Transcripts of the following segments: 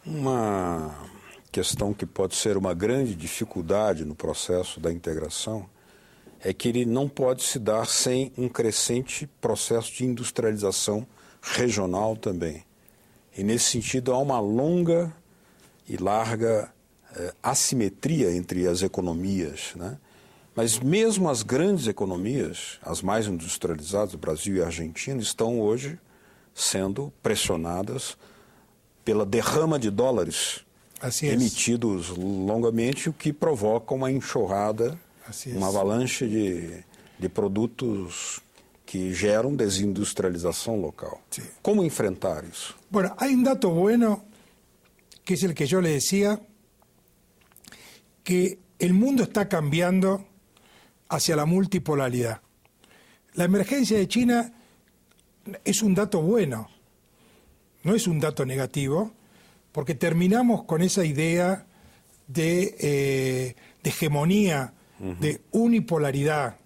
Uma questão que pode ser uma grande dificuldade no processo da integração é que ele não pode se dar sem um crescente processo de industrialização regional também. E nesse sentido há uma longa e larga assimetria entre as economias, né? Mas mesmo as grandes economias, as mais industrializadas, Brasil e Argentina, estão hoje sendo pressionadas pela derrama de dólares emitidos longamente, o que provoca uma enxurrada, uma avalanche de produtos que geram desindustrialização local. Sí. ¿Cómo enfrentar eso? Bueno, hay un dato bueno, que es el que yo le decía, que el mundo está cambiando hacia la multipolaridad. La emergencia de China es un dato bueno, no es un dato negativo, porque terminamos con esa idea de hegemonía, de unipolaridad,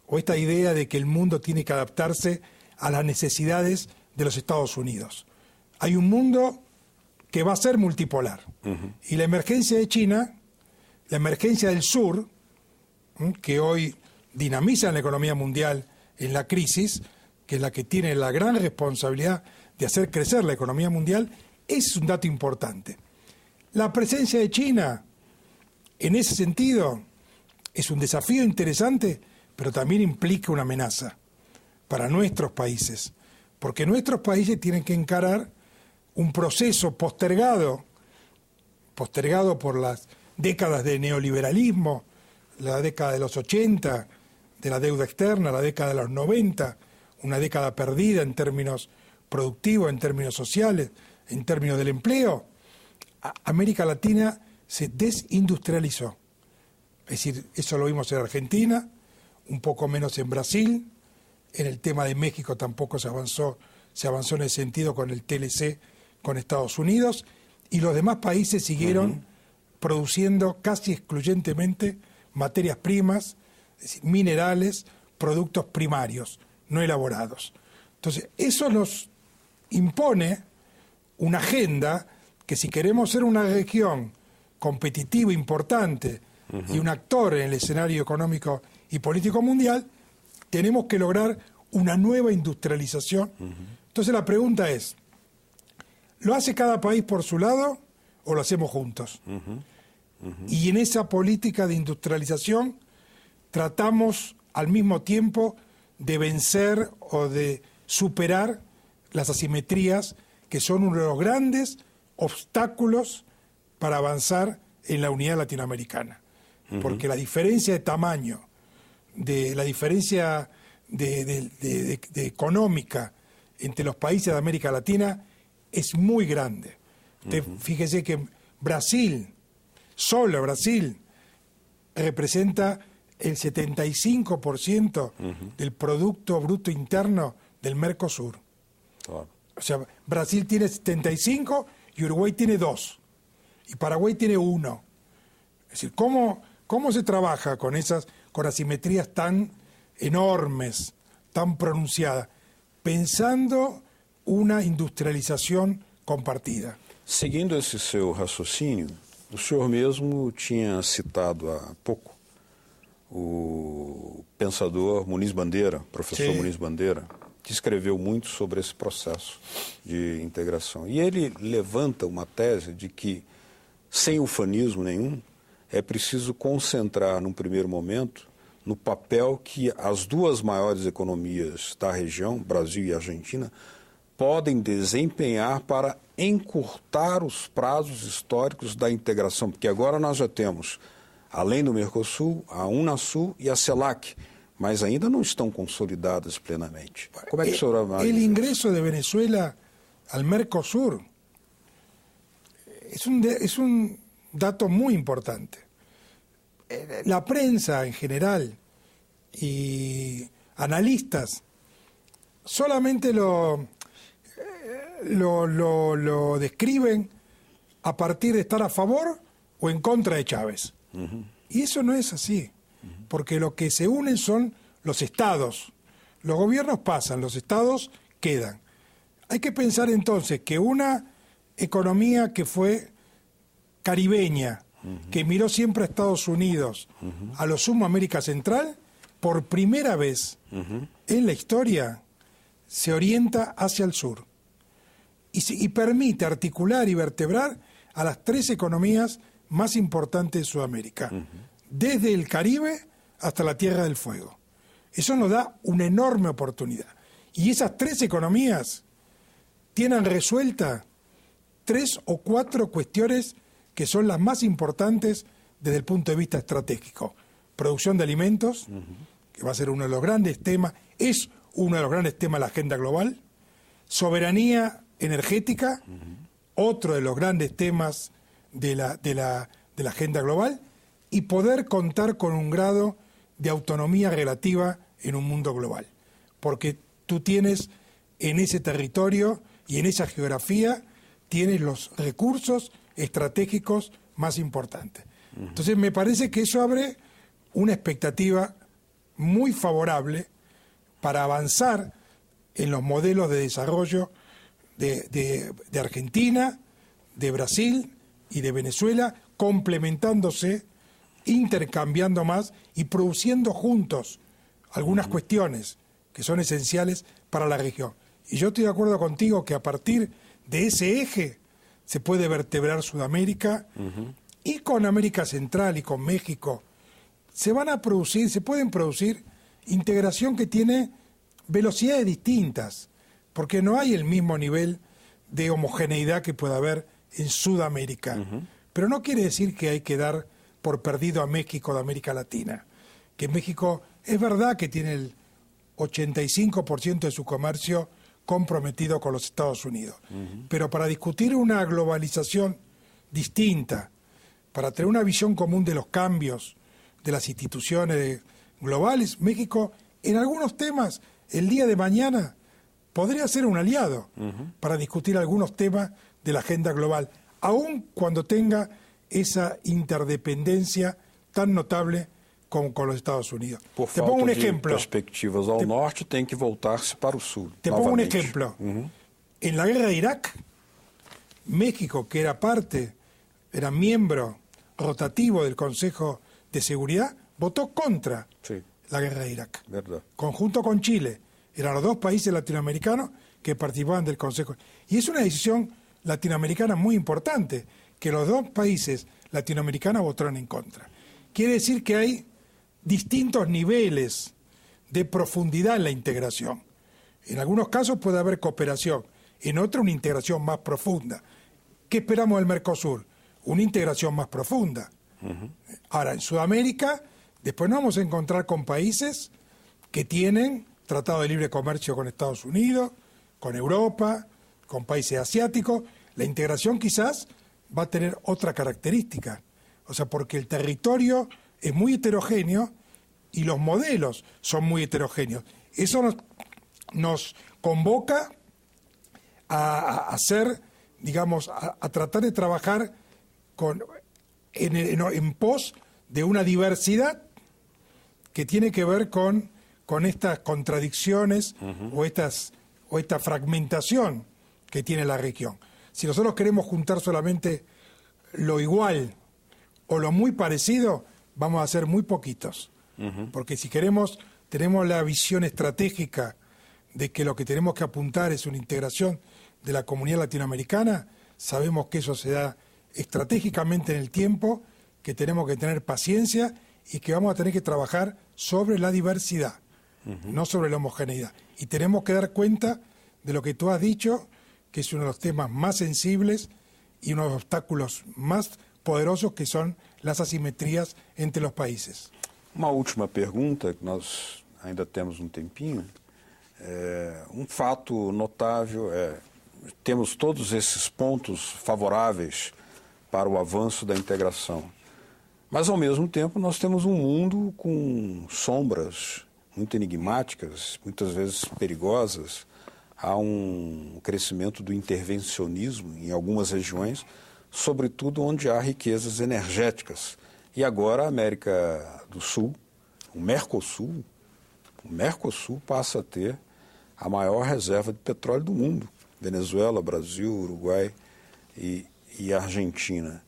o esta idea de que el mundo tiene que adaptarse a las necesidades de los Estados Unidos. Hay un mundo que va a ser multipolar. Y la emergencia de China, la emergencia del sur, que hoy dinamiza la economía mundial en la crisis, que es la que tiene la gran responsabilidad de hacer crecer la economía mundial, es un dato importante. La presencia de China, en ese sentido, es un desafío interesante, pero también implica una amenaza para nuestros países, porque nuestros países tienen que encarar un proceso postergado por las décadas de neoliberalismo, la década de los 80, de la deuda externa, la década de los 90, una década perdida en términos productivos, en términos sociales, en términos del empleo. América Latina se desindustrializó. Es decir, eso lo vimos en Argentina, un poco menos en Brasil. En el tema de México tampoco se avanzó en ese sentido con el TLC con Estados Unidos, y los demás países siguieron produciendo casi excluyentemente materias primas, es decir, minerales, productos primarios, no elaborados. Entonces, eso nos impone una agenda que, si queremos ser una región competitiva, importante, y un actor en el escenario económico y político mundial, tenemos que lograr una nueva industrialización. Entonces la pregunta es, ¿lo hace cada país por su lado o lo hacemos juntos? Y en esa política de industrialización tratamos al mismo tiempo de vencer o de superar las asimetrías que son uno de los grandes obstáculos para avanzar en la unidad latinoamericana. Porque la diferencia de tamaño, la diferencia de económica entre los países de América Latina es muy grande. Fíjese que solo Brasil, representa el 75% del Producto Bruto Interno del Mercosur. O sea, Brasil tiene 75 y Uruguay tiene 2. Y Paraguay tiene 1. Es decir, ¿cómo se trabaja con asimetrías tan enormes, tan pronunciadas, pensando una industrialización compartida? Seguindo esse seu raciocínio, o senhor mesmo tinha citado há pouco o pensador Muniz Bandeira, professor Muniz Bandeira, que escreveu muito sobre esse processo de integração. E ele levanta uma tese de que, sem ufanismo nenhum, é preciso concentrar, num primeiro momento, no papel que as duas maiores economias da região, Brasil e Argentina, podem desempenhar para encurtar os prazos históricos da integração, porque agora nós já temos, além do Mercosul, a Unasul e a CELAC, mas ainda não estão consolidadas plenamente. Como é que o senhor avalia? El ingreso de Venezuela al Mercosur es un dato muy importante. La prensa en general y analistas solamente lo describen a partir de estar a favor o en contra de Chávez. Y eso no es así, porque lo que se unen son los estados. Los gobiernos pasan, los estados quedan. Hay que pensar entonces que una economía que fue caribeña, que miró siempre a Estados Unidos, a lo sumo América Central, por primera vez en la historia se orienta hacia el sur y permite articular y vertebrar a las 3 economías más importantes de Sudamérica, desde el Caribe hasta la Tierra del Fuego. Eso nos da una enorme oportunidad. Y esas 3 economías tienen resuelta 3 o 4 cuestiones que son las más importantes desde el punto de vista estratégico. Producción de alimentos, que va a ser uno de los grandes temas, es uno de los grandes temas de la agenda global. Soberanía energética, otro de los grandes temas de la agenda global. Y poder contar con un grado de autonomía relativa en un mundo global. Porque tú tienes en ese territorio y en esa geografía, tienes los recursos estratégicos más importantes. Entonces me parece que eso abre una expectativa muy favorable para avanzar en los modelos de desarrollo de Argentina, de Brasil y de Venezuela, complementándose, intercambiando más y produciendo juntos algunas cuestiones que son esenciales para la región. Y yo estoy de acuerdo contigo que a partir de ese eje se puede vertebrar Sudamérica y con América Central y con México se pueden producir integración que tiene velocidades distintas, porque no hay el mismo nivel de homogeneidad que pueda haber en Sudamérica. Pero no quiere decir que hay que dar por perdido a México de América Latina, que México es verdad que tiene el 85% de su comercio comprometido con los Estados Unidos. Pero para discutir una globalización distinta, para tener una visión común de los cambios de las instituciones globales, México en algunos temas el día de mañana podría ser un aliado para discutir algunos temas de la agenda global, aun cuando tenga esa interdependencia tan notable con los Estados Unidos. Por Te pongo un falta de ejemplo. perspectivas ao norte, tem que voltar-se para o sul. Te pongo un novamente. ejemplo. En la guerra de Irak, México, que era miembro rotativo del Consejo de Seguridad, votó contra la guerra de Irak. Verdad. Conjunto con Chile. Eran los 2 países latinoamericanos que participaban del Consejo. Y es una decisión latinoamericana muy importante, que los 2 países latinoamericanos votaron en contra. Quiere decir que hay distintos niveles de profundidad en la integración. En algunos casos puede haber cooperación, en otros una integración más profunda. ¿Qué esperamos del Mercosur? Una integración más profunda. Ahora, en Sudamérica, después nos vamos a encontrar con países que tienen tratado de libre comercio con Estados Unidos, con Europa, con países asiáticos. La integración quizás va a tener otra característica. O sea, porque el territorio es muy heterogéneo y los modelos son muy heterogéneos. Eso nos convoca a hacer, digamos, a tratar de trabajar en pos de una diversidad que tiene que ver con estas contradicciones o esta fragmentación que tiene la región. Si nosotros queremos juntar solamente lo igual o lo muy parecido, vamos a ser muy poquitos. Porque si tenemos la visión estratégica de que lo que tenemos que apuntar es una integración de la comunidad latinoamericana, sabemos que eso se da estratégicamente en el tiempo, que tenemos que tener paciencia y que vamos a tener que trabajar sobre la diversidad, no sobre la homogeneidad. Y tenemos que dar cuenta de lo que tú has dicho, que es uno de los temas más sensibles y uno de los obstáculos más poderosos, que son las asimetrías entre los países. Uma última pergunta, que nós ainda temos tempinho. Fato notável temos todos esses pontos favoráveis para o avanço da integração. Mas, ao mesmo tempo, nós temos um mundo com sombras muito enigmáticas, muitas vezes perigosas. Há um crescimento do intervencionismo em algumas regiões, sobretudo onde há riquezas energéticas. E agora a América do Sul, o Mercosul passa a ter a maior reserva de petróleo do mundo. Venezuela, Brasil, Uruguai. e a Argentina,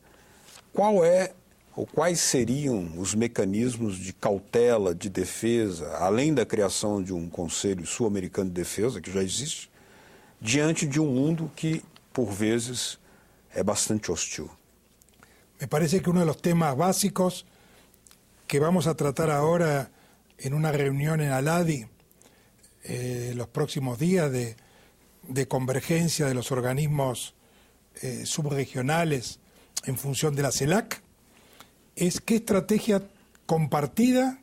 qual é ou quais seriam os mecanismos de cautela, de defesa, além da criação de um Conselho Sul-Americano de Defesa, que já existe, diante de um mundo que, por vezes, é bastante hostil? Me parece que uno de los temas básicos que vamos a tratar ahora en una reunión en Aladi, los próximos días de convergencia de los organismos subregionales en función de la CELAC, es qué estrategia compartida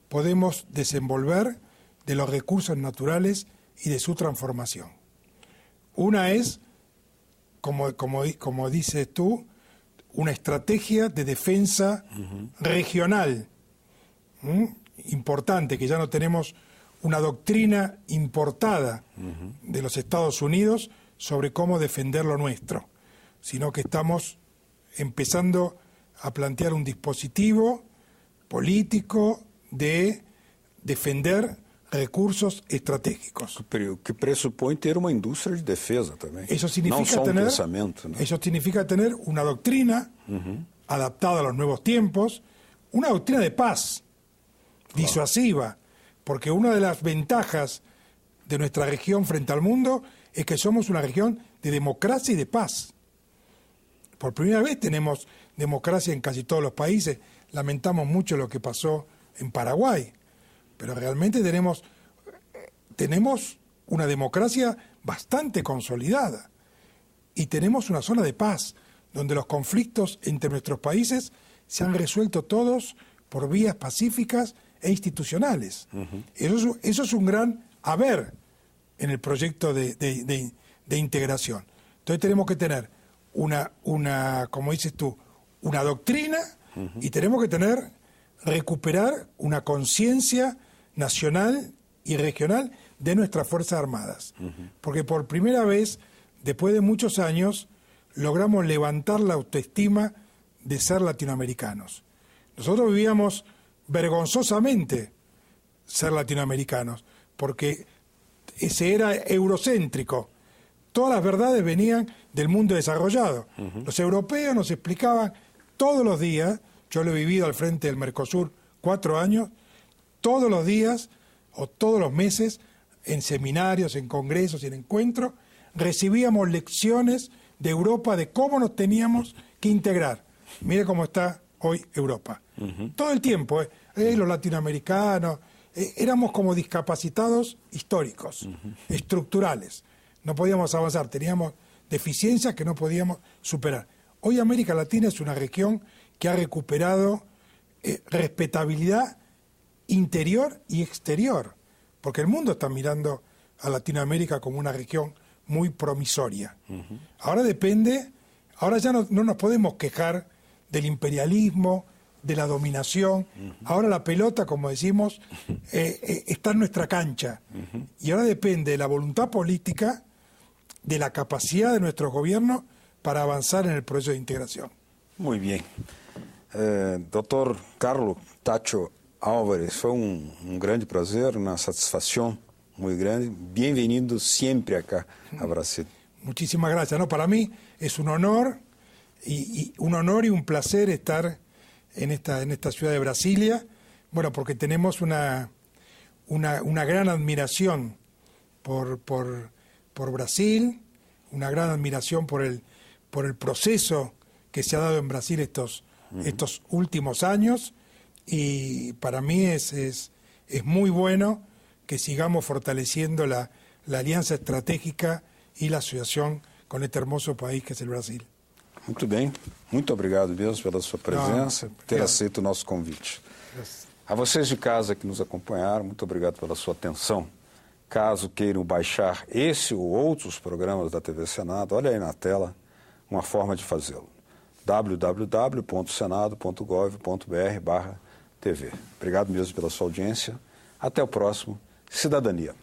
podemos desenvolver de los recursos naturales y de su transformación. Una es, como dices tú, una estrategia de defensa regional importante, que ya no tenemos una doctrina importada de los Estados Unidos sobre cómo defender lo nuestro, sino que estamos empezando a plantear un dispositivo político de defender recursos estratégicos. Que presupõe ter uma indústria de defesa também. Eso significa não só tener, pensamento, ¿no? Eso significa tener una doctrina adaptada a los nuevos tiempos, una doctrina de paz, disuasiva, porque una de las ventajas de nuestra región frente al mundo es que somos una región de democracia y de paz. Por primera vez tenemos democracia en casi todos los países. Lamentamos mucho lo que pasó en Paraguay, pero realmente tenemos una democracia bastante consolidada y tenemos una zona de paz donde los conflictos entre nuestros países se han resuelto todos por vías pacíficas e institucionales. Eso es un gran haber en el proyecto de integración. Entonces tenemos que tener una, como dices tú, una doctrina y tenemos que recuperar una conciencia nacional y regional de nuestras Fuerzas Armadas. Porque por primera vez, después de muchos años, logramos levantar la autoestima de ser latinoamericanos. Nosotros vivíamos vergonzosamente ser latinoamericanos, porque ese era eurocéntrico. Todas las verdades venían del mundo desarrollado. Los europeos nos explicaban todos los días, yo lo he vivido al frente del Mercosur 4 años, todos los días o todos los meses, en seminarios, en congresos y en encuentros, recibíamos lecciones de Europa de cómo nos teníamos que integrar. Mire cómo está hoy Europa. Todo el tiempo, los latinoamericanos, éramos como discapacitados históricos, estructurales. No podíamos avanzar, teníamos deficiencias que no podíamos superar. Hoy América Latina es una región que ha recuperado respetabilidad interior y exterior, porque el mundo está mirando a Latinoamérica como una región muy promisoria. Ahora ya no nos podemos quejar del imperialismo, de la dominación. Ahora la pelota, como decimos, está en nuestra cancha. Y ahora depende de la voluntad política, de la capacidad de nuestros gobiernos para avanzar en el proceso de integración. Muy bien. Dr. Carlos Tacho Álvares, fue un grande prazer, una satisfacción muy grande. Bienvenido siempre acá a Brasil. Muchísimas gracias. No, para mí es un honor y un placer estar en esta ciudad de Brasilia, bueno, porque tenemos una gran admiración por Brasil, una gran admiración por el proceso que se ha dado en Brasil estos últimos años, y para mí es muy bueno que sigamos fortaleciendo la alianza estratégica y la asociación con este hermoso país que es el Brasil. Muito bem, muito obrigado mesmo pela sua presença, ter aceito o nosso convite. A vocês de casa que nos acompanharam, muito obrigado pela sua atenção. Caso queiram baixar esse ou outros programas da TV Senado, olha aí na tela uma forma de fazê-lo. www.senado.gov.br/TV. Obrigado mesmo pela sua audiência. Até o próximo. Cidadania.